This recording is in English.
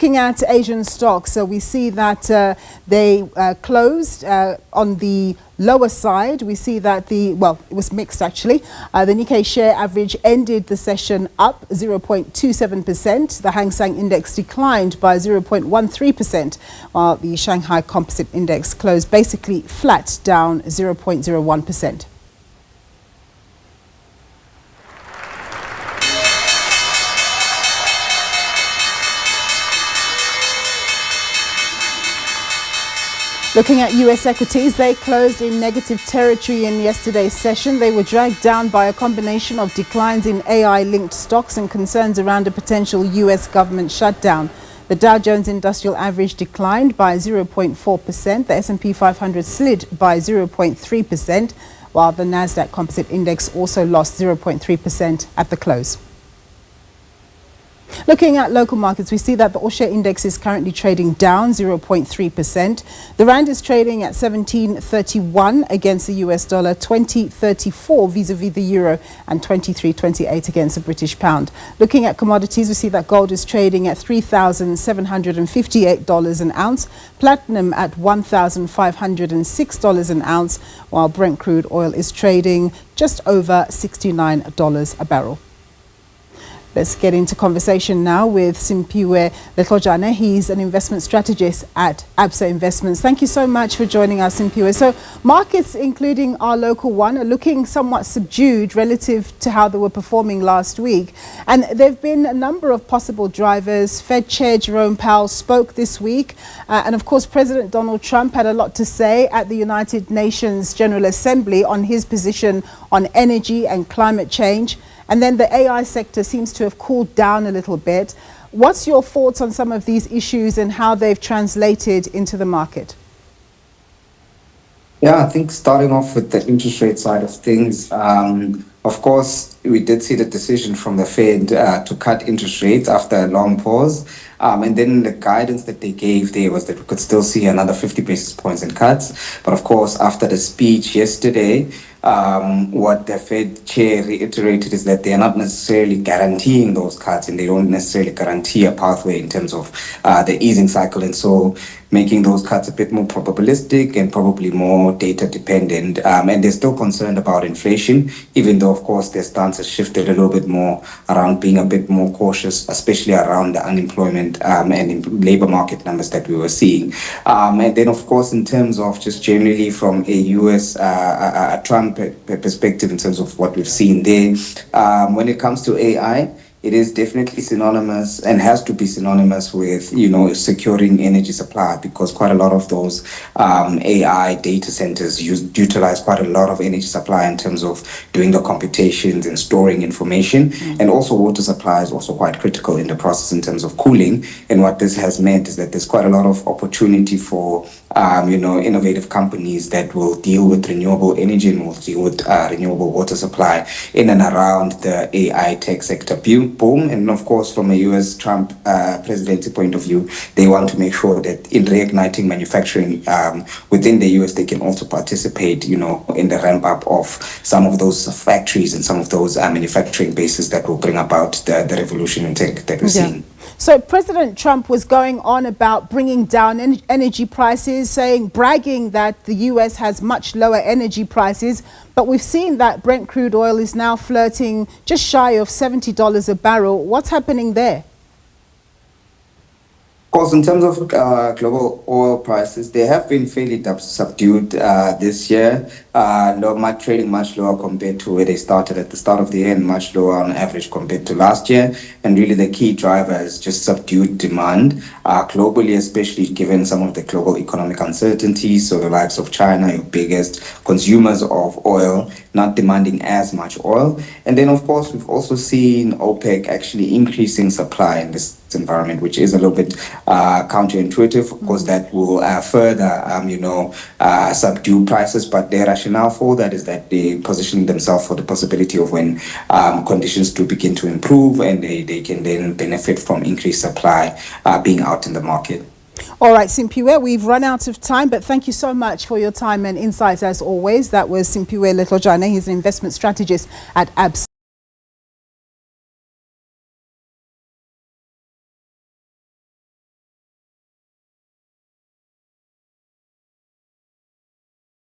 Looking at Asian stocks, so we see that they closed on the lower side. We see that it was mixed actually. The Nikkei share average ended the session up 0.27%. The Hang Seng index declined by 0.13%, while the Shanghai Composite Index closed basically flat, down 0.01%. Looking at US equities, they closed in negative territory in yesterday's session. They were dragged down by a combination of declines in AI-linked stocks and concerns around a potential US government shutdown. The Dow Jones Industrial Average declined by 0.4%. The S&P 500 slid by 0.3%, while the Nasdaq Composite Index also lost 0.3% at the close. Looking at local markets, we see that the all-share index is currently trading down 0.3%. The rand is trading at 17.31 against the US dollar, 20.34 vis-a-vis the euro, and 23.28 against the British pound. Looking at commodities, we see that gold is trading at $3,758 an ounce, platinum at $1,506 an ounce, while Brent crude oil is trading just over $69 a barrel. Let's get into conversation now with Simpiwe Letlojane. He's an investment strategist at ABSA Investments. Thank you so much for joining us, Simpiwe. So markets, including our local one, are looking somewhat subdued relative to how they were performing last week. And there have been a number of possible drivers. Fed Chair Jerome Powell spoke this week. And of course, President Donald Trump had a lot to say at the United Nations General Assembly on his position on energy and climate change. And then the AI sector seems to have cooled down a little bit. What's your thoughts on some of these issues and how they've translated into the market? Yeah, I think starting off with the interest rate side of things, of course, we did see the decision from the Fed to cut interest rates after a long pause. And then the guidance that they gave there was that we could still see another 50 basis points in cuts. But of course, after the speech yesterday, what the Fed chair reiterated is that they are not necessarily guaranteeing those cuts, and they don't necessarily guarantee a pathway in terms of the easing cycle. And so making those cuts a bit more probabilistic and probably more data dependent. And they're still concerned about inflation, even though, of course, their stance has shifted a little bit more around being a bit more cautious, especially around the unemployment and labor market numbers that we were seeing. And then, of course, in terms of just generally from a US Trump perspective in terms of what we've seen there, when it comes to AI, it is definitely synonymous and has to be synonymous with, securing energy supply, because quite a lot of those AI data centers utilize quite a lot of energy supply in terms of doing the computations and storing information. And also water supply is also quite critical in the process in terms of cooling. And what this has meant is that there's quite a lot of opportunity for innovative companies that will deal with renewable energy and will deal with renewable water supply in and around the AI tech sector boom. And of course, from a US Trump presidency point of view, they want to make sure that in reigniting manufacturing within the US, they can also participate, in the ramp up of some of those factories and some of those manufacturing bases that will bring about the revolution in tech that we're seeing. So President Trump was going on about bringing down energy prices, bragging that the US has much lower energy prices. But we've seen that Brent crude oil is now flirting just shy of $70 a barrel. What's happening there? Of course, in terms of global oil prices, they have been fairly subdued this year. Trading much lower compared to where they started at the start of the year, and much lower on average compared to last year. And really the key driver is just subdued demand globally, especially given some of the global economic uncertainties. So the likes of China, your biggest consumers of oil, not demanding as much oil. And then, of course, we've also seen OPEC actually increasing supply in this environment, which is a little bit counterintuitive. Of course, that will further, subdue prices. But their rationale for that is that they position themselves for the possibility of when conditions do begin to improve, and they can then benefit from increased supply being out in the market. All right, Simpiwe, we've run out of time, but thank you so much for your time and insights as always. That was Simpiwe Letlojane. He's an investment strategist at ABSA.